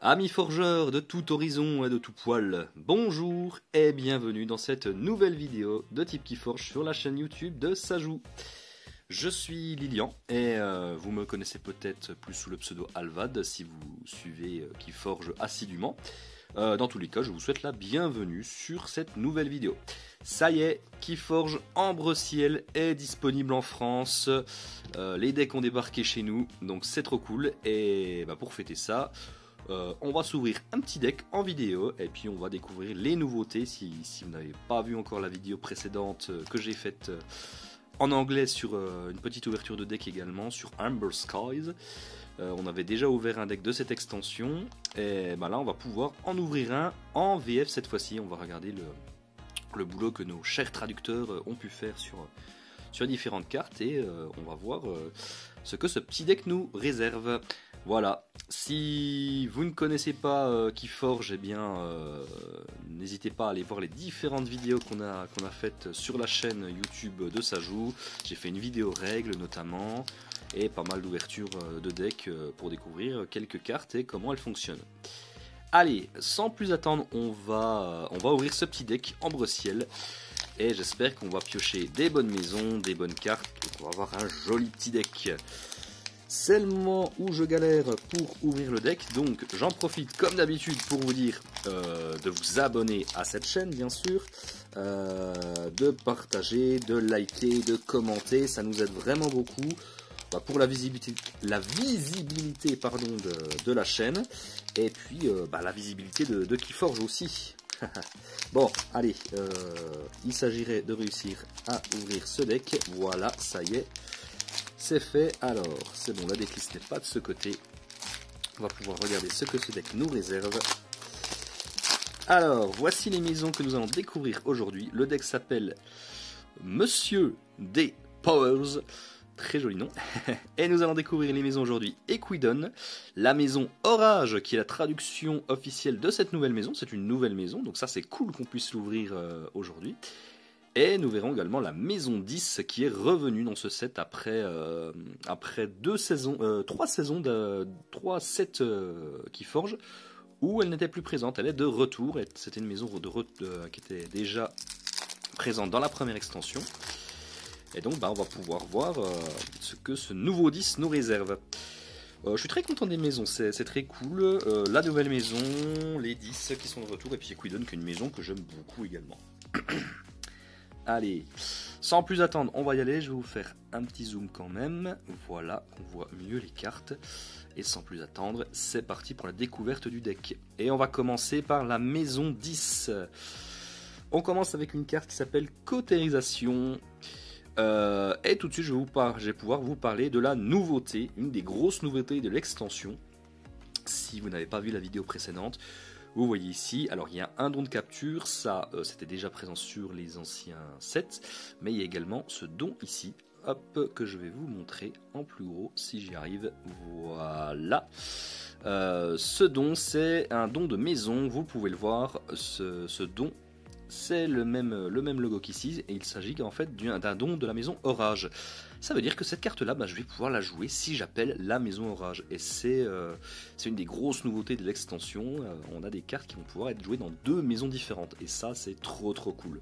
Amis forgeurs de tout horizon et de tout poil, bonjour et bienvenue dans cette nouvelle vidéo de Type qui Forge sur la chaîne YouTube de Sajou. Je suis Lilian et vous me connaissez peut-être plus sous le pseudo Alvad si vous suivez qui forge assidûment. Dans tous les cas, je vous souhaite la bienvenue sur cette nouvelle vidéo. Ça y est, Keyforge Ambre-Ciel est disponible en France. Les decks ont débarqué chez nous, donc c'est trop cool. Et pour fêter ça, on va s'ouvrir un petit deck en vidéo et puis on va découvrir les nouveautés. Si vous n'avez pas vu encore la vidéo précédente que j'ai faite en anglais sur une petite ouverture de deck également sur Amber Skies. On avait déjà ouvert un deck de cette extension et là on va pouvoir en ouvrir un en VF cette fois-ci. On va regarder le boulot que nos chers traducteurs ont pu faire sur différentes cartes et on va voir ce que ce petit deck nous réserve. Voilà, si vous ne connaissez pas Keyforge, eh bien n'hésitez pas à aller voir les différentes vidéos qu'on a faites sur la chaîne YouTube de Sajou. J'ai fait une vidéo règles notamment et pas mal d'ouvertures de deck pour découvrir quelques cartes et comment elles fonctionnent. Allez, sans plus attendre, on va ouvrir ce petit deck Ambre-Ciel et j'espère qu'on va piocher des bonnes maisons, des bonnes cartes, on va avoir un joli petit deck. C'est le moment où je galère pour ouvrir le deck, donc j'en profite comme d'habitude pour vous dire de vous abonner à cette chaîne bien sûr, de partager, de liker, de commenter, ça nous aide vraiment beaucoup pour la visibilité de la chaîne, et puis la visibilité de Keyforge aussi. Bon, allez, il s'agirait de réussir à ouvrir ce deck, voilà, ça y est. C'est fait, alors c'est bon, la decklist n'est pas de ce côté. On va pouvoir regarder ce que ce deck nous réserve. Alors, voici les maisons que nous allons découvrir aujourd'hui. Le deck s'appelle Monsieur des Powers. Très joli nom. Et nous allons découvrir les maisons aujourd'hui. Equidon, la maison Orage, qui est la traduction officielle de cette nouvelle maison. C'est une nouvelle maison, donc ça c'est cool qu'on puisse l'ouvrir aujourd'hui. Et nous verrons également la maison 10 qui est revenue dans ce set après 3 sets Keyforge où elle n'était plus présente. Elle est de retour et c'était une maison qui était déjà présente dans la première extension. Et donc on va pouvoir voir ce que ce nouveau 10 nous réserve. Je suis très content des maisons, c'est très cool. La nouvelle maison, les 10 qui sont de retour et puis Equidon qui est une maison que j'aime beaucoup également. Allez, sans plus attendre, on va y aller, je vais vous faire un petit zoom quand même, voilà, on voit mieux les cartes, et sans plus attendre, c'est parti pour la découverte du deck. Et on va commencer par la maison 10. On commence avec une carte qui s'appelle Cautérisation, et tout de suite je vais pouvoir vous parler de la nouveauté, une des grosses nouveautés de l'extension. Si vous n'avez pas vu la vidéo précédente, vous voyez ici, alors il y a un don de capture, ça c'était déjà présent sur les anciens sets, mais il y a également ce don ici, hop, que je vais vous montrer en plus gros si j'y arrive, voilà. Ce don c'est un don de maison, vous pouvez le voir, ce don c'est le même logo qu'ici, et il s'agit en fait d'un don de la maison Orage. Ça veut dire que cette carte là, je vais pouvoir la jouer si j'appelle la maison Orage. Et c'est une des grosses nouveautés de l'extension. On a des cartes qui vont pouvoir être jouées dans 2 maisons différentes. Et ça c'est trop cool.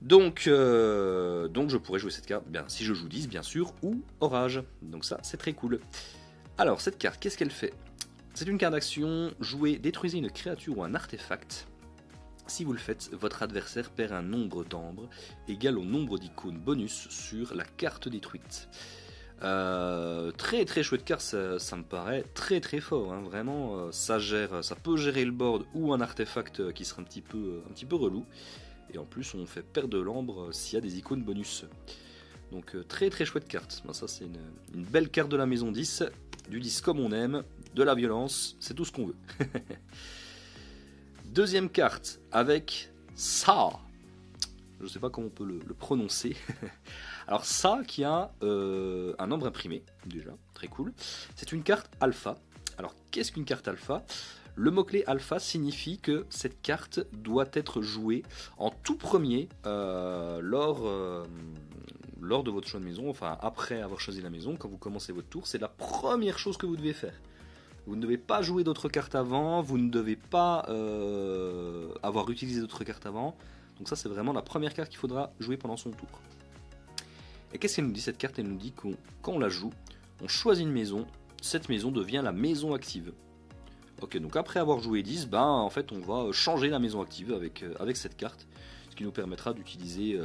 Donc je pourrais jouer cette carte, si je joue 10 bien sûr, ou Orage. Donc ça c'est très cool. Alors cette carte, qu'est-ce qu'elle fait? C'est une carte d'action, jouez, détruisez une créature ou un artefact. Si vous le faites, votre adversaire perd un nombre d'ambres égal au nombre d'icônes bonus sur la carte détruite. Très chouette carte, ça me paraît très fort, hein. Vraiment ça peut gérer le board ou un artefact qui serait un petit peu relou. Et en plus on fait perdre de l'ambre s'il y a des icônes bonus. Donc très chouette carte. Ça c'est une belle carte de la maison 10, du 10 comme on aime, de la violence, c'est tout ce qu'on veut. Deuxième carte avec ça. Je ne sais pas comment on peut le prononcer. Alors ça qui a un nombre imprimé, déjà, très cool. C'est une carte alpha. Alors qu'est-ce qu'une carte alpha? Le mot-clé alpha signifie que cette carte doit être jouée en tout premier lors de votre choix de maison, enfin après avoir choisi la maison, quand vous commencez votre tour, c'est la première chose que vous devez faire. Vous ne devez pas jouer d'autres cartes avant, vous ne devez pas avoir utilisé d'autres cartes avant. Donc ça c'est vraiment la première carte qu'il faudra jouer pendant son tour. Et qu'est-ce qu'elle nous dit cette carte? Elle nous dit que quand on la joue, on choisit une maison, cette maison devient la maison active. Ok, donc après avoir joué 10, ben, en fait on va changer la maison active avec cette carte. Ce qui nous permettra d'utiliser,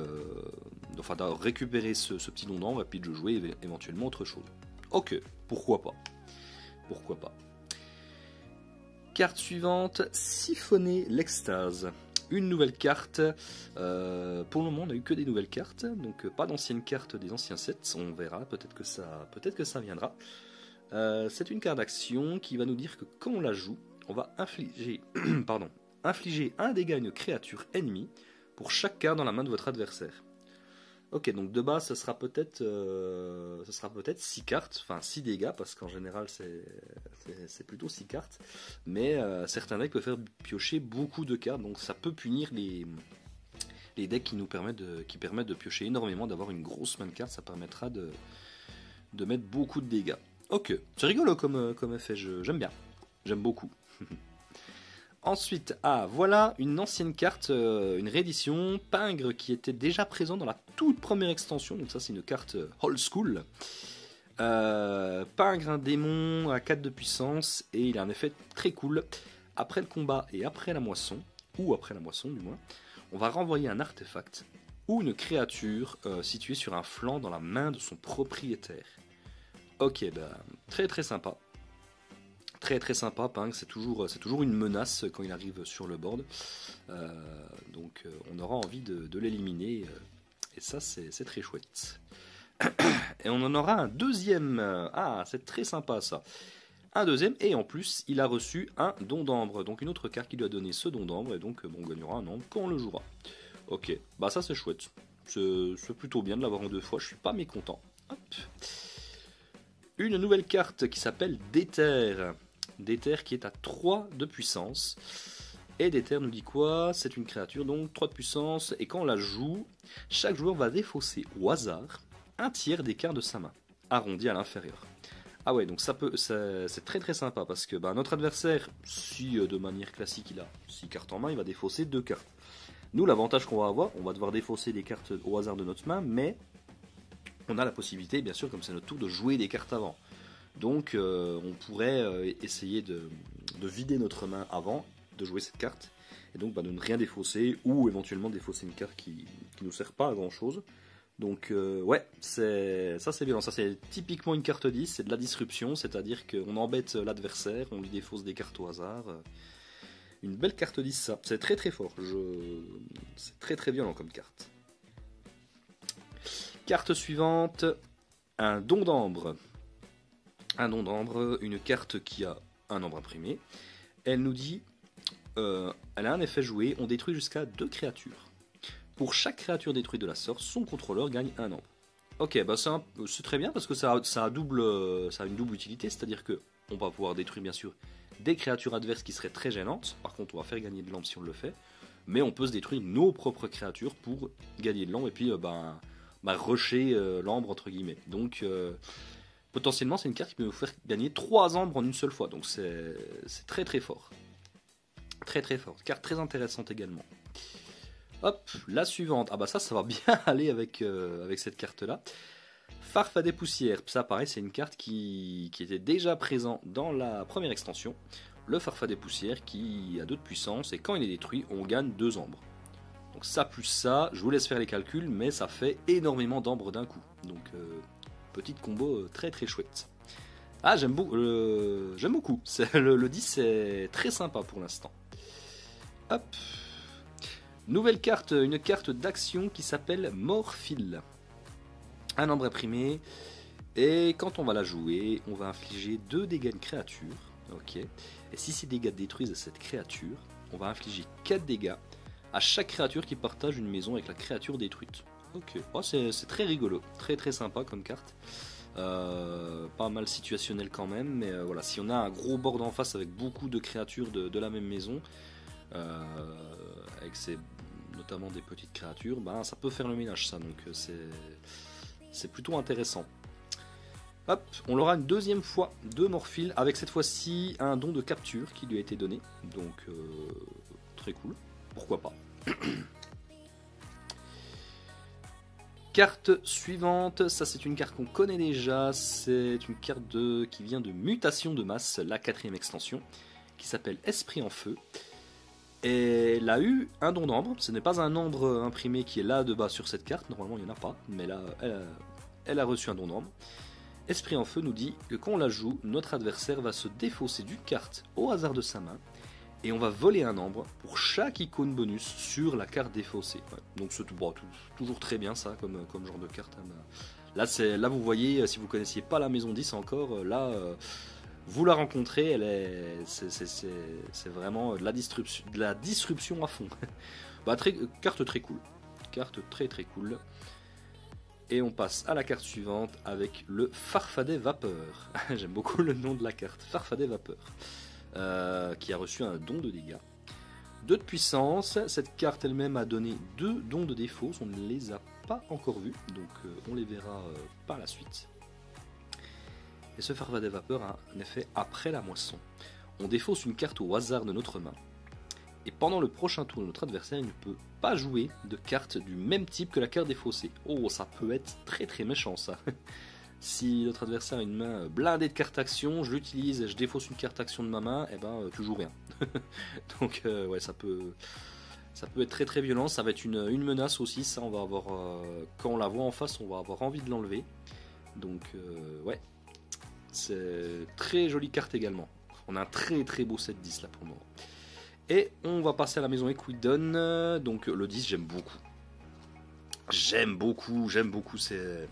enfin de récupérer ce petit nom d'ombre et puis de jouer éventuellement autre chose. Ok, pourquoi pas. Pourquoi pas. Carte suivante, Siphonner l'extase. Une nouvelle carte. Pour le moment, on n'a eu que des nouvelles cartes, donc pas d'anciennes cartes des anciens sets. On verra, peut-être que ça viendra. C'est une carte d'action qui va nous dire que quand on la joue, on va infliger, infliger un dégât à une créature ennemie pour chaque carte dans la main de votre adversaire. Ok, donc de base, ça sera peut-être 6 cartes, enfin 6 dégâts, parce qu'en général c'est plutôt 6 cartes, mais certains decks peuvent faire piocher beaucoup de cartes, donc ça peut punir les decks qui permettent de piocher énormément, d'avoir une grosse main de cartes, ça permettra de mettre beaucoup de dégâts. Ok, c'est rigolo comme effet, j'aime bien, j'aime beaucoup. Ensuite, voilà une ancienne carte, une réédition, Pingre, qui était déjà présent dans la toute première extension, donc ça c'est une carte old school. Pingre, un démon à 4 de puissance, et il a un effet très cool. Après le combat et après la moisson, ou après la moisson du moins, on va renvoyer un artefact ou une créature située sur un flanc dans la main de son propriétaire. Ok, très très sympa. Très très sympa, Pingre, c'est toujours une menace quand il arrive sur le board. Donc on aura envie de l'éliminer. Et ça c'est très chouette. Et on en aura un deuxième. C'est très sympa ça. Un deuxième, et en plus il a reçu un don d'ambre. Donc une autre carte qui lui a donné ce don d'ambre. Et donc on gagnera un ambre quand on le jouera. Ok, ça c'est chouette. C'est plutôt bien de l'avoir en 2 fois, je suis pas mécontent. Hop. Une nouvelle carte qui s'appelle Déter. Déter qui est à 3 de puissance. Et Déter nous dit quoi? C'est une créature, donc 3 de puissance. Et quand on la joue, chaque joueur va défausser au hasard un tiers des cartes de sa main, arrondi à l'inférieur. Ah ouais, donc c'est très très sympa parce que notre adversaire, si de manière classique il a 6 cartes en main, il va défausser 2 cartes. Nous, l'avantage qu'on va avoir, on va devoir défausser des cartes au hasard de notre main, mais on a la possibilité, bien sûr, comme c'est notre tour, de jouer des cartes avant. Donc on pourrait essayer de vider notre main avant de jouer cette carte, et donc de ne rien défausser, ou éventuellement défausser une carte qui ne nous sert pas à grand chose. Donc ouais, c'est violent, ça c'est typiquement une carte 10, c'est de la disruption, c'est-à-dire qu'on embête l'adversaire, on lui défausse des cartes au hasard. Une belle carte 10 ça, c'est très très fort, c'est très très violent comme carte. Carte suivante, un don d'ambre. Un don d'ambre, une carte qui a un ambre imprimé. Elle nous dit, elle a un effet joué, on détruit jusqu'à 2 créatures. Pour chaque créature détruite de la sorte, son contrôleur gagne un ambre. Ok, c'est très bien parce que ça a une double utilité, c'est-à-dire que on va pouvoir détruire bien sûr des créatures adverses qui seraient très gênantes. Par contre, on va faire gagner de l'ambre si on le fait. Mais on peut se détruire nos propres créatures pour gagner de l'ambre et puis rusher l'ambre entre guillemets. Donc potentiellement, c'est une carte qui peut nous faire gagner 3 ambres en une seule fois. Donc c'est très très fort. Très très fort. Carte très intéressante également. Hop, la suivante. Ça va bien aller avec cette carte-là. Farfadet Poussière. Ça, pareil, c'est une carte qui était déjà présente dans la première extension. Le Farfadet Poussière qui a 2 de puissance. Et quand il est détruit, on gagne 2 ambres. Donc ça plus ça, je vous laisse faire les calculs, mais ça fait énormément d'ambres d'un coup. Donc petite combo très très chouette. J'aime beaucoup. Le 10 c'est très sympa pour l'instant. Hop. Nouvelle carte, une carte d'action qui s'appelle Morphile. Un ambre imprimé. Et quand on va la jouer, on va infliger 2 dégâts à une créature. Ok. Et si ces dégâts détruisent cette créature, on va infliger 4 dégâts à chaque créature qui partage une maison avec la créature détruite. Ok, c'est très rigolo, très très sympa comme carte. Pas mal situationnel quand même, mais voilà, si on a un gros board en face avec beaucoup de créatures de la même maison, avec notamment des petites créatures, ça peut faire le ménage ça, donc c'est plutôt intéressant. Hop, on l'aura une deuxième fois de Morphile, avec cette fois-ci un don de capture qui lui a été donné. Donc, très cool. Pourquoi pas. Carte suivante, ça c'est une carte qu'on connaît déjà. C'est une carte qui vient de Mutation de Masse, la 4ème extension, qui s'appelle Esprit en Feu. Et elle a eu un don d'ambre. Ce n'est pas un ambre imprimé qui est là de bas sur cette carte. Normalement, il n'y en a pas. Mais là, elle a reçu un don d'ambre. Esprit en Feu nous dit que quand on la joue, notre adversaire va se défausser d'une carte au hasard de sa main. Et on va voler un ambre pour chaque icône bonus sur la carte défaussée. Ouais. Donc c'est toujours très bien ça comme genre de carte. Là, vous voyez, si vous ne connaissiez pas la maison 10 encore, là... vous la rencontrez, c'est vraiment de la disruption à fond. Bah, carte très cool. Carte très cool. Et on passe à la carte suivante avec le Farfadet Vapeur. J'aime beaucoup le nom de la carte, Farfadet Vapeur. Qui a reçu un don de dégâts. 2 de puissance. Cette carte elle-même a donné 2 dons de défauts. On ne les a pas encore vus, donc on les verra par la suite. Et ce Farfadet Vapeur a un effet après la moisson. On défausse une carte au hasard de notre main. Et pendant le prochain tour de notre adversaire, il ne peut pas jouer de carte du même type que la carte défaussée. Oh, ça peut être très méchant ça. Si notre adversaire a une main blindée de cartes action, je l'utilise et je défausse une carte action de ma main, et ben tu joues rien. Donc ouais, ça peut être très violent. Ça va être une menace aussi. Ça, on va avoir quand on la voit en face, on va avoir envie de l'enlever. Donc ouais. C'est très jolie carte également. On a un très beau set 10 là pour le moment. Et on va passer à la maison Equidon. Donc le 10 j'aime beaucoup. J'aime beaucoup ce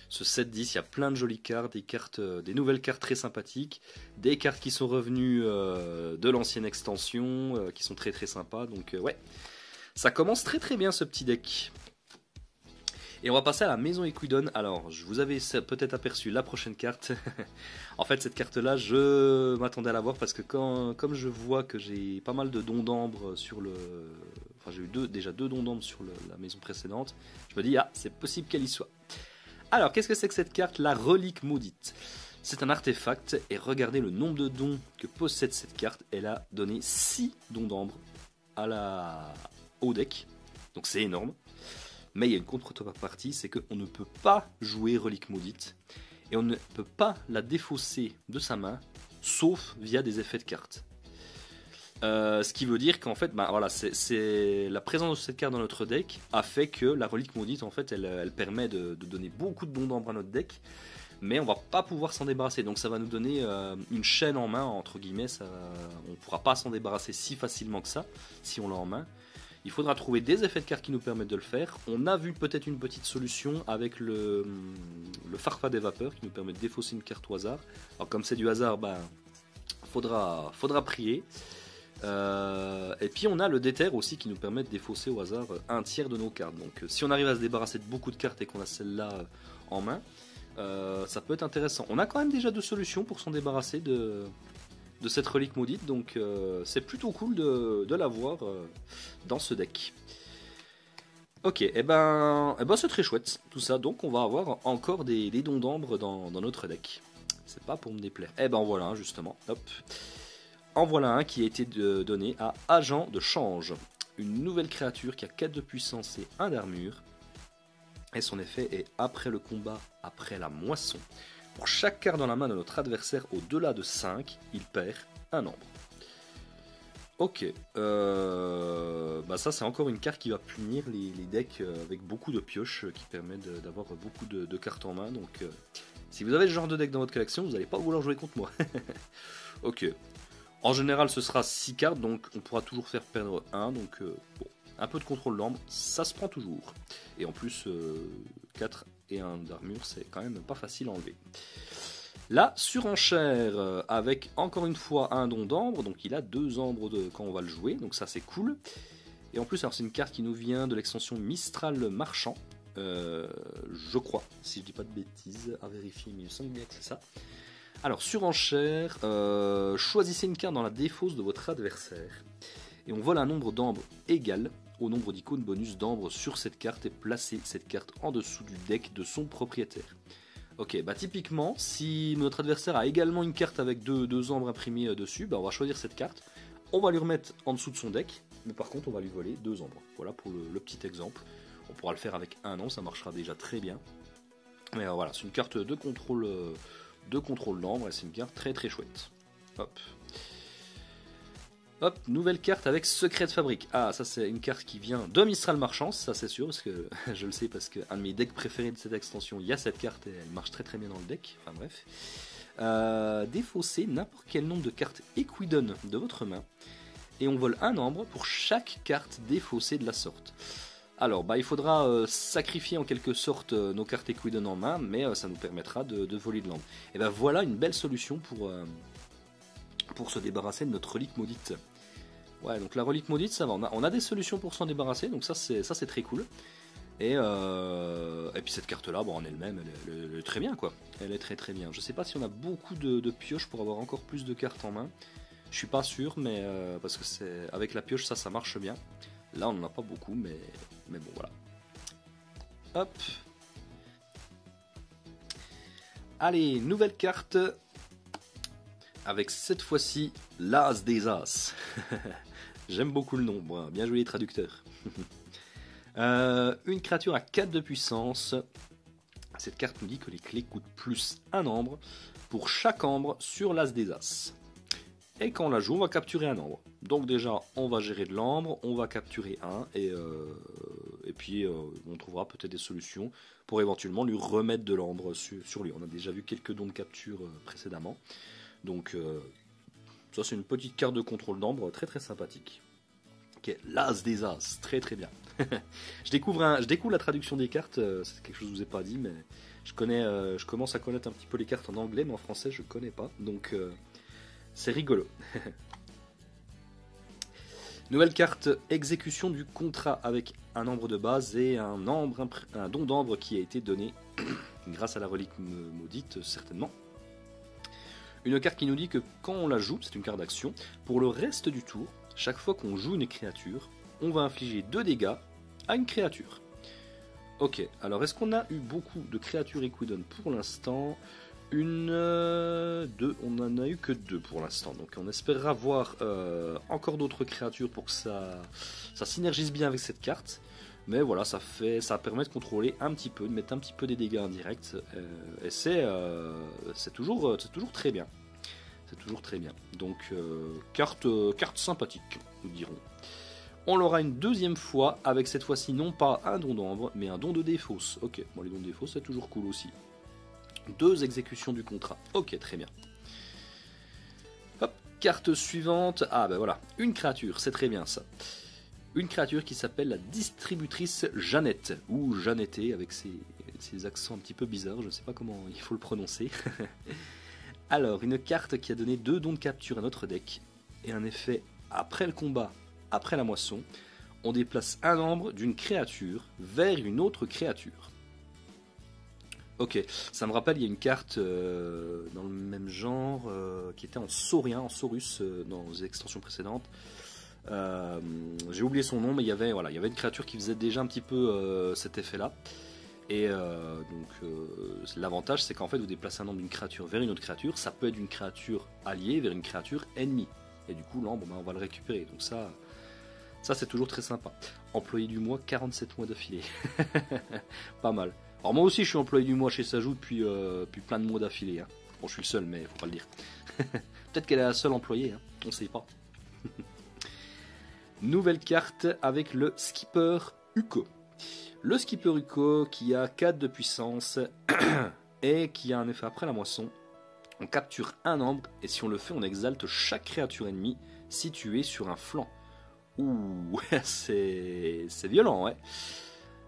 set 10. Il y a plein de jolies cartes, des nouvelles cartes très sympathiques, des cartes qui sont revenues de l'ancienne extension, qui sont très sympas. Donc ouais, ça commence très bien ce petit deck. Et on va passer à la maison Equidon. Alors, je vous avais peut-être aperçu la prochaine carte. En fait, cette carte-là, je m'attendais à la voir parce que comme je vois que j'ai pas mal de dons d'ambre sur le... Enfin, j'ai eu déjà deux dons d'ambre sur la maison précédente. Je me dis, ah, c'est possible qu'elle y soit. Alors, qu'est-ce que c'est que cette carte? La relique maudite. C'est un artefact et regardez le nombre de dons que possède cette carte. Elle a donné 6 dons d'ambre au deck. Donc c'est énorme. Mais il y a une contrepartie, c'est qu'on ne peut pas jouer relique maudite et on ne peut pas la défausser de sa main, sauf via des effets de cartes. Ce qui veut dire qu'en fait, voilà, c'est la présence de cette carte dans notre deck a fait que la relique maudite, en fait, elle permet de donner beaucoup de dons d'ambre à notre deck, mais on va pas pouvoir s'en débarrasser. Donc ça va nous donner une chaîne en main, entre guillemets. On ne pourra pas s'en débarrasser si facilement que ça, si on l'a en main. Il faudra trouver des effets de cartes qui nous permettent de le faire. On a vu peut-être une petite solution avec le Farfadet Vapeur qui nous permet de défausser une carte au hasard. Alors comme c'est du hasard, faudra prier. Et puis on a le Déter aussi qui nous permet de défausser au hasard un tiers de nos cartes. Donc si on arrive à se débarrasser de beaucoup de cartes et qu'on a celle-là en main, ça peut être intéressant. On a quand même déjà 2 solutions pour s'en débarrasser de cette relique maudite, donc c'est plutôt cool de l'avoir dans ce deck. Ok, et ben c'est très chouette tout ça, donc on va avoir encore des dons d'ambre dans notre deck. C'est pas pour me déplaire. Et ben voilà un justement, hop. En voilà un qui a été donné à Agent de Change, une nouvelle créature qui a 4 de puissance et 1 d'armure. Et son effet est après le combat, après la moisson. Pour chaque carte dans la main de notre adversaire au-delà de 5, il perd un ambre. Ok, ça c'est encore une carte qui va punir les decks avec beaucoup de pioches, qui permet d'avoir beaucoup de cartes en main. Donc si vous avez ce genre de deck dans votre collection, vous n'allez pas vouloir jouer contre moi. Ok, en général ce sera 6 cartes, donc on pourra toujours faire perdre 1. Donc bon, un peu de contrôle d'ambre, ça se prend toujours. Et en plus, 4 et 1 d'armure, c'est quand même pas facile à enlever. La surenchère, avec encore une fois un don d'ambre, donc il a 2 ambres quand on va le jouer, donc ça c'est cool. Et en plus, c'est une carte qui nous vient de l'extension Mistral Marchand, je crois, si je dis pas de bêtises, à vérifier, mais il me semble bien que c'est ça. Alors, surenchère, choisissez une carte dans la défausse de votre adversaire, et on vole un nombre d'ambres égal au nombre d'icônes bonus d'ambre sur cette carte et placez cette carte en dessous du deck de son propriétaire. Ok, bah typiquement, si notre adversaire a également une carte avec deux ombres imprimées dessus, bah on va choisir cette carte, on va lui remettre en dessous de son deck, mais par contre on va lui voler 2 ombres. Voilà pour le petit exemple. On pourra le faire avec un nom, ça marchera déjà très bien. Mais voilà, c'est une carte de contrôle d'ombre et c'est une carte très très chouette. Hop. Hop, nouvelle carte avec secret de fabrique. Ah, ça c'est une carte qui vient de Mistral Marchand, ça c'est sûr, parce que je le sais parce qu'un de mes decks préférés de cette extension, il y a cette carte et elle marche très très bien dans le deck. Enfin bref. Défausser n'importe quel nombre de cartes Equidon de votre main et on vole un ambre pour chaque carte défaussée de la sorte. Alors, bah, il faudra sacrifier en quelque sorte nos cartes Equidon en main, mais ça nous permettra de voler de l'ambre. Et ben voilà une belle solution pour se débarrasser de notre relique maudite. Ouais, donc la relique maudite, ça va. On a des solutions pour s'en débarrasser, donc ça c'est très cool. Et puis cette carte-là, bon, en elle-même, elle est très bien, quoi. Elle est très très bien. Je sais pas si on a beaucoup de pioches pour avoir encore plus de cartes en main. Je suis pas sûr, mais parce que c'est avec la pioche, ça marche bien. Là, on n'en a pas beaucoup, mais bon, voilà. Hop. Allez, nouvelle carte. Avec cette fois-ci, l'As des As. J'aime beaucoup le nom, bon, bien joué les traducteurs. Une créature à 4 de puissance. Cette carte nous dit que les clés coûtent plus un ambre pour chaque ambre sur l'As des As. Et quand on la joue, on va capturer un ambre. Donc déjà, on va gérer de l'ambre, on va capturer un, et puis on trouvera peut-être des solutions pour éventuellement lui remettre de l'ambre sur lui. On a déjà vu quelques dons de capture précédemment. Donc ça c'est une petite carte de contrôle d'ambre très très sympathique. Ok, l'As des As, très très bien. je découvre la traduction des cartes, c'est quelque chose que je vous ai pas dit, mais je commence à connaître un petit peu les cartes en anglais, mais en français je connais pas, donc c'est rigolo. Nouvelle carte, exécution du contrat avec un ambre de base et un don d'ambre qui a été donné grâce à la relique maudite certainement. Une carte qui nous dit que quand on la joue, c'est une carte d'action, pour le reste du tour, chaque fois qu'on joue une créature, on va infliger 2 dégâts à une créature. Ok, alors est-ce qu'on a eu beaucoup de créatures Equidon pour l'instant? Deux, on en a eu que 2 pour l'instant, donc on espérera voir encore d'autres créatures pour que ça synergise bien avec cette carte. Mais voilà, ça permet de contrôler un petit peu, de mettre un petit peu des dégâts indirects, et c'est toujours très bien. C'est toujours très bien. Donc carte sympathique, nous dirons. On l'aura une deuxième fois avec cette fois-ci non pas un don d'ambre, mais un don de défausse. Ok, bon les dons de défausse c'est toujours cool aussi. 2 exécutions du contrat. Ok, très bien. Hop, carte suivante. Ah ben voilà, une créature, c'est très bien ça. Une créature qui s'appelle la distributrice Jeannette, ou Jeannetté avec ses accents un petit peu bizarres, je ne sais pas comment il faut le prononcer. Alors, une carte qui a donné 2 dons de capture à notre deck, et un effet après le combat, après la moisson, on déplace un ambre d'une créature vers une autre créature. Ok, ça me rappelle, il y a une carte dans le même genre qui était en saurien, en saurus dans les extensions précédentes. J'ai oublié son nom, mais il y avait une créature qui faisait déjà un petit peu cet effet-là. Et donc l'avantage, c'est qu'en fait, vous déplacez un nombre d'une créature vers une autre créature. Ça peut être une créature alliée vers une créature ennemie. Et du coup, l'ambre, on va le récupérer. Donc ça c'est toujours très sympa. Employé du mois, 47 mois d'affilée. Pas mal. Alors moi aussi, je suis employé du mois chez Sajou depuis plein de mois d'affilée. Hein. Bon, je suis le seul, mais faut pas le dire. Peut-être qu'elle est la seule employée, hein. On sait pas. Nouvelle carte avec le Skipper Uko. Le Skipper Uko qui a 4 de puissance et qui a un effet après la moisson. On capture un ambre et si on le fait, on exalte chaque créature ennemie située sur un flanc. Ouh, c'est violent, ouais.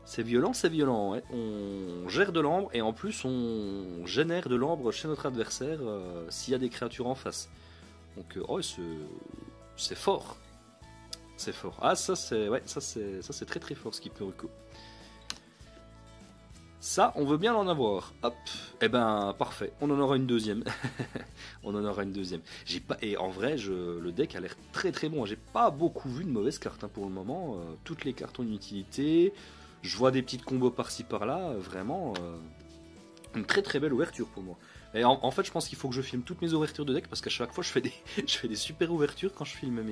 C'est violent, ouais. On gère de l'ambre et en plus on génère de l'ambre chez notre adversaire s'il y a des créatures en face. Donc oh, c'est fort. C'est fort. Ah ça c'est très très fort Skipper Uko. Ça, on veut bien l'en avoir. Hop. Eh ben, parfait. On en aura une deuxième. On en aura une deuxième. Et en vrai, le deck a l'air très très bon. J'ai pas beaucoup vu de mauvaises cartes hein, pour le moment. Toutes les cartes ont une utilité. Je vois des petites combos par-ci par-là. Vraiment, Une très très belle ouverture pour moi. Et en fait, je pense qu'il faut que je filme toutes mes ouvertures de deck parce qu'à chaque fois, je fais des super ouvertures quand je filme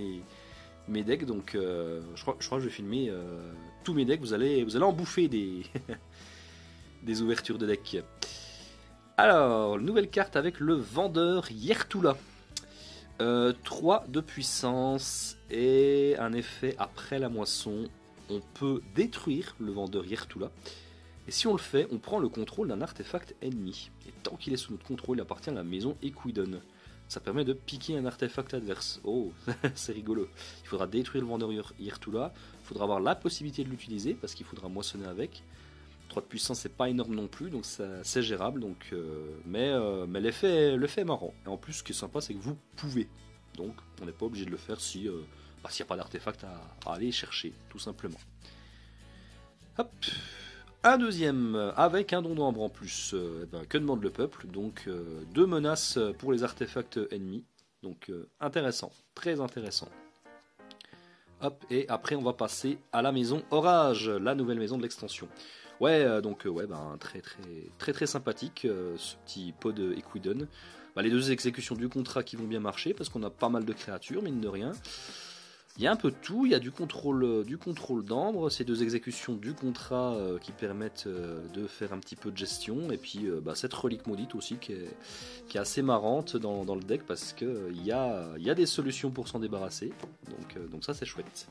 mes decks. Donc, je crois que je vais filmer tous mes decks. Vous allez en bouffer des ouvertures de deck. Alors, nouvelle carte avec le vendeur Yertula. 3 de puissance et un effet après la moisson. On peut détruire le vendeur Yertula. Et si on le fait, on prend le contrôle d'un artefact ennemi. Et tant qu'il est sous notre contrôle, il appartient à la maison Equidon. Ça permet de piquer un artefact adverse. Oh, c'est rigolo. Il faudra détruire le vendeur Yertula. Il faudra avoir la possibilité de l'utiliser parce qu'il faudra moissonner avec. 3 de puissance, c'est pas énorme non plus, donc c'est gérable. Donc, mais l'effet est marrant. Et en plus, ce qui est sympa, c'est que vous pouvez. Donc, on n'est pas obligé de le faire s'il n'y a pas d'artefact à aller chercher, tout simplement. Hop. Un deuxième avec un don d'ambre en plus. Que demande le peuple? Donc 2 menaces pour les artefacts ennemis. Donc intéressant, très intéressant. Hop, et après on va passer à la maison Orage, la nouvelle maison de l'extension. Ouais, très sympathique ce petit pot de Equidon. Les 2 exécutions du contrat qui vont bien marcher parce qu'on a pas mal de créatures, mine de rien. Il y a un peu de tout, il y a du contrôle d'ambre, ces 2 exécutions du contrat qui permettent de faire un petit peu de gestion, et puis cette relique maudite aussi qui est assez marrante dans le deck parce qu'il y a des solutions pour s'en débarrasser, donc ça c'est chouette.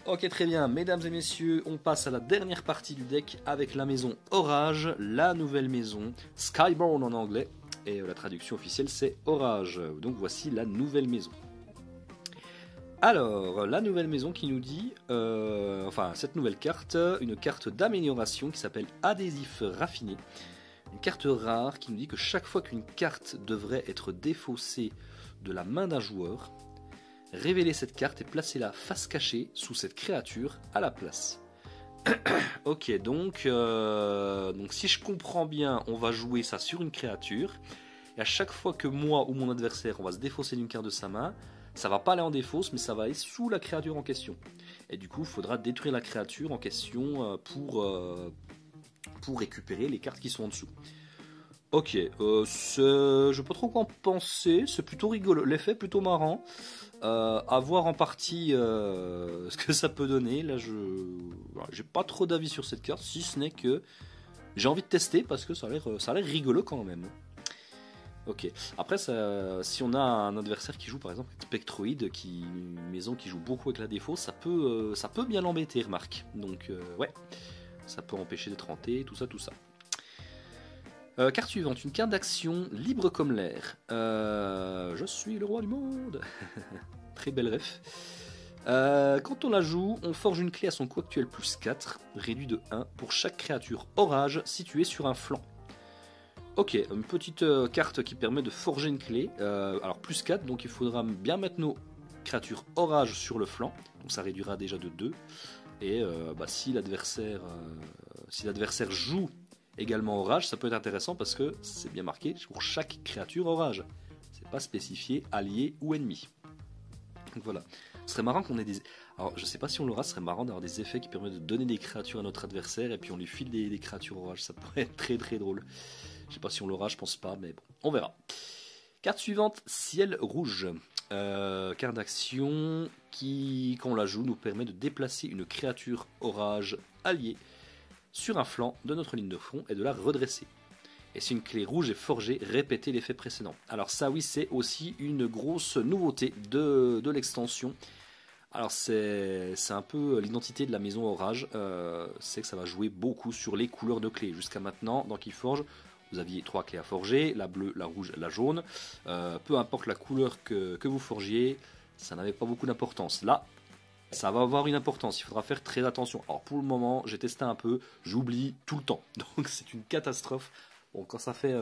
Ok, très bien, mesdames et messieurs, on passe à la dernière partie du deck avec la maison Orage, la nouvelle maison, Skyborn en anglais, et la traduction officielle c'est Orage, donc voici la nouvelle maison. Alors, la nouvelle maison qui nous dit, cette nouvelle carte, une carte d'amélioration qui s'appelle Adhésif Raffiné. Une carte rare qui nous dit que chaque fois qu'une carte devrait être défaussée de la main d'un joueur, révélez cette carte et placez-la face cachée sous cette créature à la place. Ok, donc si je comprends bien, on va jouer ça sur une créature, et à chaque fois que moi ou mon adversaire, on va se défausser d'une carte de sa main, ça va pas aller en défausse, mais ça va aller sous la créature en question. Et du coup, il faudra détruire la créature en question pour récupérer les cartes qui sont en dessous. Ok, je sais pas trop quoi en penser, c'est plutôt rigolo, l'effet est plutôt marrant. À voir en partie ce que ça peut donner. Là, j'ai pas trop d'avis sur cette carte, si ce n'est que j'ai envie de tester parce que ça a l'air rigolo quand même. Ok, après si on a un adversaire qui joue par exemple Spectroid, une maison qui joue beaucoup avec la défaut, ça peut bien l'embêter, remarque. Donc ouais, ça peut empêcher d'être hanté, tout ça. Carte suivante, une carte d'action libre comme l'air. Je suis le roi du monde. Très belle ref. Quand on la joue, on forge une clé à son coût actuel plus 4, réduit de 1 pour chaque créature orage située sur un flanc. Ok, une petite carte qui permet de forger une clé. Alors plus 4, donc il faudra bien mettre nos créatures orage sur le flanc. Donc ça réduira déjà de 2. Et si l'adversaire joue également orage, ça peut être intéressant parce que c'est bien marqué pour chaque créature orage. C'est pas spécifié allié ou ennemi. Donc voilà. Ce serait marrant qu'on ait des... Alors je sais pas si on l'aura, ce serait marrant d'avoir des effets qui permettent de donner des créatures à notre adversaire et puis on lui file des créatures orage. Ça pourrait être très très drôle. Je sais pas si on l'aura, je pense pas, mais bon, on verra. Carte suivante, Ciel Rouge. Carte d'action qui, quand on la joue, nous permet de déplacer une créature orage alliée sur un flanc de notre ligne de front et de la redresser. Et si une clé rouge est forgée, répétez l'effet précédent. Alors ça oui, c'est aussi une grosse nouveauté de l'extension. Alors c'est un peu l'identité de la maison Orage, c'est que ça va jouer beaucoup sur les couleurs de clés. Jusqu'à maintenant, dans Keyforge, vous aviez 3 clés à forger, la bleue, la rouge, la jaune. Peu importe la couleur que vous forgiez, ça n'avait pas beaucoup d'importance. Là, ça va avoir une importance, il faudra faire très attention. Alors pour le moment, j'ai testé un peu, j'oublie tout le temps. Donc c'est une catastrophe. Bon, quand ça fait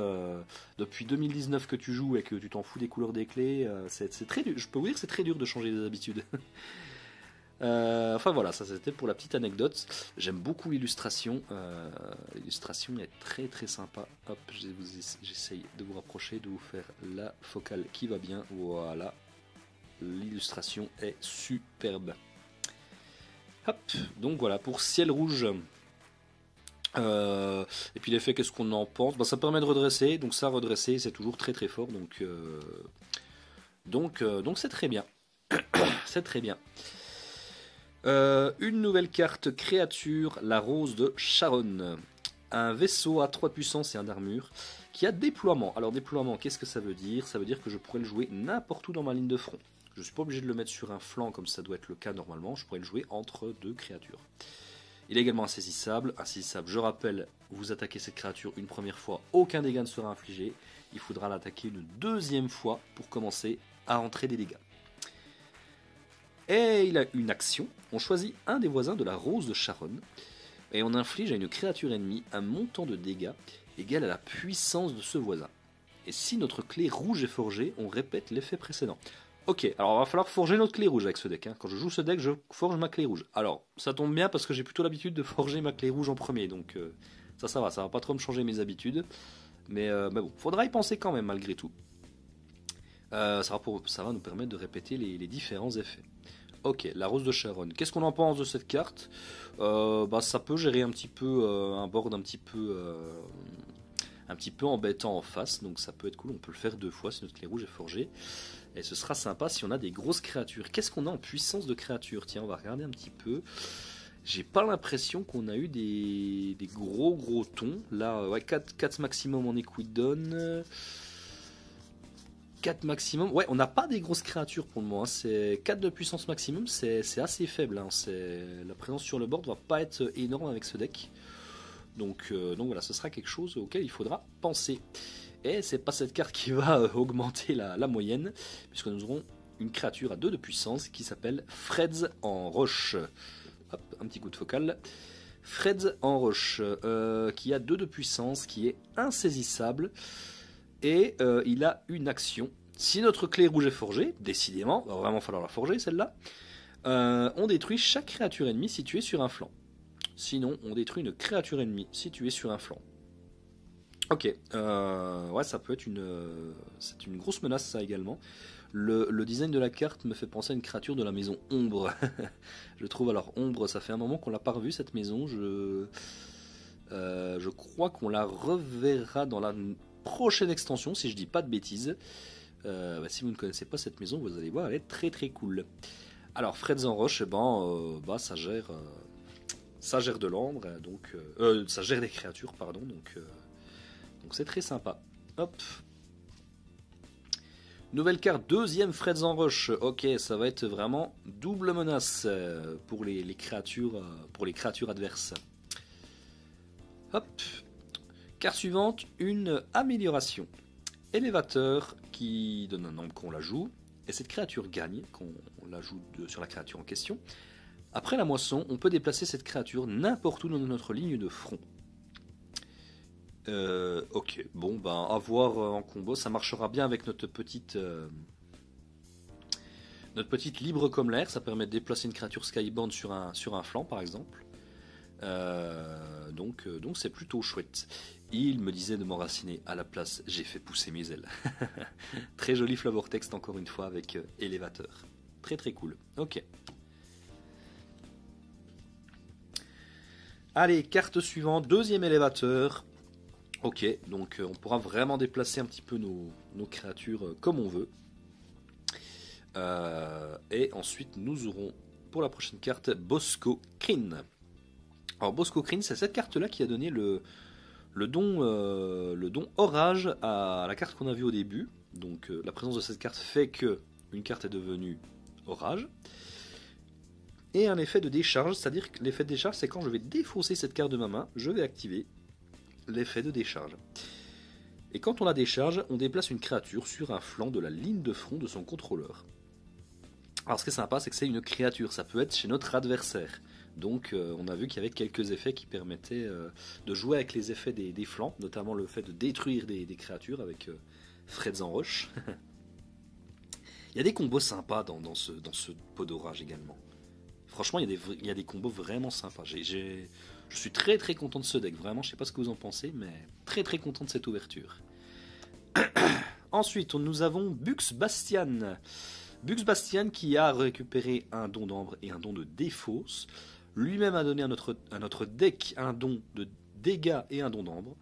depuis 2019 que tu joues et que tu t'en fous des couleurs des clés, c'est très dur. Je peux vous dire que c'est très dur de changer des habitudes. Enfin voilà, ça c'était pour la petite anecdote. J'aime beaucoup l'illustration. L'illustration est très très sympa. Hop, j'essaye de vous rapprocher, de vous faire la focale qui va bien. Voilà, l'illustration est superbe. Hop, donc voilà pour Ciel Rouge. Et puis l'effet, qu'est-ce qu'on en pense? Ça permet de redresser, donc ça, redresser, c'est toujours très très fort, donc c'est très bien. C'est très bien. Une nouvelle carte créature, la Rose de Sharon. Un vaisseau à 3 de puissance et 1 d'armure qui a déploiement. Alors déploiement, qu'est-ce que ça veut dire? Ça veut dire que je pourrais le jouer n'importe où dans ma ligne de front. Je ne suis pas obligé de le mettre sur un flanc comme ça doit être le cas normalement. Je pourrais le jouer entre deux créatures. Il est également insaisissable. Insaisissable, je rappelle, vous attaquez cette créature une première fois, aucun dégât ne sera infligé. Il faudra l'attaquer une deuxième fois pour commencer à entrer des dégâts. Et il a une action. On choisit un des voisins de la Rose de Sharon et on inflige à une créature ennemie un montant de dégâts égal à la puissance de ce voisin. Et si notre clé rouge est forgée, on répète l'effet précédent. Ok, alors il va falloir forger notre clé rouge avec ce deck. Quand je joue ce deck, je forge ma clé rouge. Alors, ça tombe bien parce que j'ai plutôt l'habitude de forger ma clé rouge en premier. Donc ça va pas trop me changer mes habitudes. Mais bon, faudra y penser quand même malgré tout. Ça va nous permettre de répéter les différents effets. Ok, la Rose de Sharon. Qu'est-ce qu'on en pense de cette carte? Ça peut gérer un petit peu un board un petit peu embêtant en face, donc ça peut être cool. On peut le faire 2 fois si notre clé rouge est forgée. Et ce sera sympa si on a des grosses créatures. Qu'est-ce qu'on a en puissance de créatures? Tiens, on va regarder un petit peu. J'ai pas l'impression qu'on a eu des gros tons. Là, ouais, 4 maximum en Equidon. 4 maximum. Ouais, on n'a pas des grosses créatures pour le moment. C'est 4 de puissance maximum, c'est assez faible. La présence sur le board va pas être énorme avec ce deck. Donc voilà, ce sera quelque chose auquel il faudra penser. Et c'est pas cette carte qui va augmenter la moyenne, puisque nous aurons une créature à 2 de puissance qui s'appelle Freds en roche. Hop, un petit coup de focal. Freds en roche, qui a 2 de puissance, qui est insaisissable. Et il a une action. Si notre clé rouge est forgée, décidément, il va vraiment falloir la forger celle-là, on détruit chaque créature ennemie située sur un flanc. Sinon, on détruit une créature ennemie située sur un flanc. Ok, ouais, ça peut être c'est une grosse menace ça également. Le design de la carte me fait penser à une créature de la maison Ombre. Je trouve, alors Ombre, ça fait un moment qu'on l'a pas revue cette maison. Je crois qu'on la reverra dans la prochaine extension, si je dis pas de bêtises. Si vous ne connaissez pas cette maison, vous allez voir, elle est très très cool. Alors Freds en roche, ça gère de l'ombre, donc ça gère des créatures, pardon, donc c'est très sympa. Hop. Nouvelle carte, deuxième Freds en roche. Ok, ça va être vraiment double menace pour les créatures adverses. Hop. Carte suivante, une amélioration. Élévateur qui donne un nombre qu'on la joue. Et cette créature gagne, qu'on la joue sur la créature en question. Après la moisson, on peut déplacer cette créature n'importe où dans notre ligne de front. Ok, bon, à voir en combo. Ça marchera bien avec notre petite libre comme l'air. Ça permet de déplacer une créature Skybound sur un flanc, par exemple. Donc c'est plutôt chouette. Il me disait de m'enraciner à la place, j'ai fait pousser mes ailes. Très joli flavor text encore une fois avec élévateur. Très très cool. Ok. Allez, carte suivante, deuxième élévateur. Ok, donc on pourra vraiment déplacer un petit peu nos créatures comme on veut. Et ensuite nous aurons pour la prochaine carte Bosco Kryn. Alors Bosco Kryn, c'est cette carte-là qui a donné le don orage à la carte qu'on a vue au début. Donc la présence de cette carte fait que une carte est devenue orage. Et un effet de décharge, c'est-à-dire que l'effet de décharge, c'est quand je vais défausser cette carte de ma main, je vais activer l'effet de décharge. Et quand on la décharge, on déplace une créature sur un flanc de la ligne de front de son contrôleur. Alors ce qui est sympa, c'est que c'est une créature, ça peut être chez notre adversaire. Donc on a vu qu'il y avait quelques effets qui permettaient de jouer avec les effets des flancs, notamment le fait de détruire des créatures avec Freds en roche. Il y a des combos sympas dans ce pot d'orage également. Franchement, il y a des combos vraiment sympas. Je suis très très content de ce deck, vraiment, je sais pas ce que vous en pensez, mais très très content de cette ouverture. Ensuite, nous avons Bux Bastian. Bux Bastian qui a récupéré un don d'ambre et un don de défausse. Lui-même a donné à notre deck un don dégâts et un don d'ambre.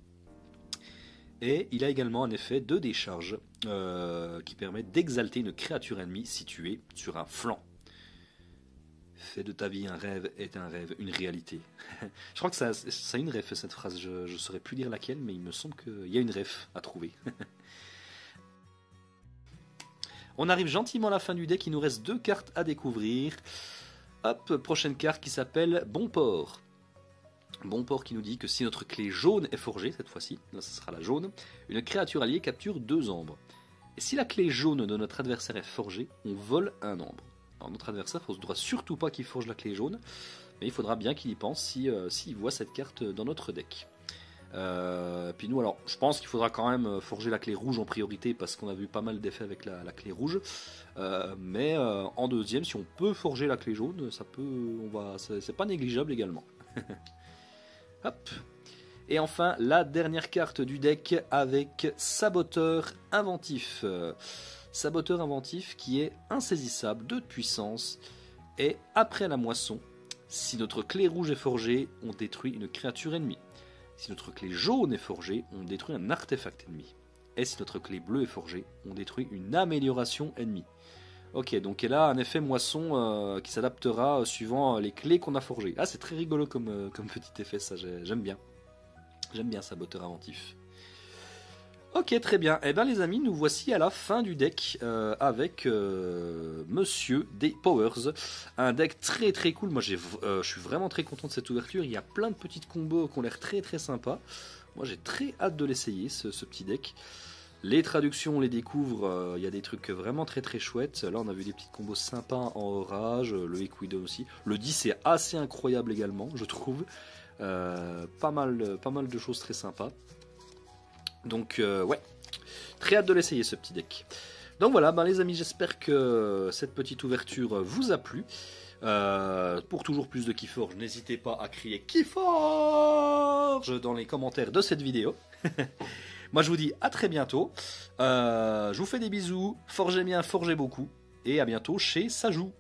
Et il a également un effet de décharge qui permet d'exalter une créature ennemie située sur un flanc. Fais de ta vie un rêve est un rêve, une réalité. Je crois que ça a une ref cette phrase, je ne saurais plus dire laquelle, mais il me semble qu'il y a une ref à trouver. On arrive gentiment à la fin du deck, il nous reste 2 cartes à découvrir. Hop, prochaine carte qui s'appelle Bon Port. Bon Port qui nous dit que si notre clé jaune est forgée, cette fois-ci, là ce sera la jaune, une créature alliée capture 2 ombres. Et si la clé jaune de notre adversaire est forgée, on vole un ombre. Alors notre adversaire ne faudra surtout pas qu'il forge la clé jaune, mais il faudra bien qu'il y pense s'il voit cette carte dans notre deck. Puis nous, alors je pense qu'il faudra quand même forger la clé rouge en priorité parce qu'on a vu pas mal d'effets avec la clé rouge. Mais en deuxième, si on peut forger la clé jaune, c'est pas négligeable également. Hop. Et enfin, la dernière carte du deck avec Saboteur Inventif. Saboteur Inventif qui est insaisissable, 2 de puissance. Et après la moisson, si notre clé rouge est forgée, on détruit une créature ennemie. Si notre clé jaune est forgée, on détruit un artefact ennemi. Et si notre clé bleue est forgée, on détruit une amélioration ennemie. Ok, donc elle a un effet moisson qui s'adaptera suivant les clés qu'on a forgées. Ah, c'est très rigolo comme petit effet, ça, j'aime bien. J'aime bien Saboteur Inventif. Ok, très bien. Eh bien les amis, nous voici à la fin du deck avec Monsieur des Powers. Un deck très très cool. Moi je suis vraiment très content de cette ouverture. Il y a plein de petites combos qui ont l'air très très sympas. Moi j'ai très hâte de l'essayer ce petit deck. Les traductions, on les découvre, il y a des trucs vraiment très très chouettes. Là on a vu des petites combos sympas en orage, le Equidon aussi. Le 10 est assez incroyable également, je trouve. Pas mal de choses très sympas. Donc ouais, très hâte de l'essayer ce petit deck. Donc voilà, les amis, j'espère que cette petite ouverture vous a plu. Pour toujours plus de Keyforge, n'hésitez pas à crier Keyforge dans les commentaires de cette vidéo. Moi je vous dis à très bientôt. Je vous fais des bisous, forgez bien, forgez beaucoup. Et à bientôt chez Sajou.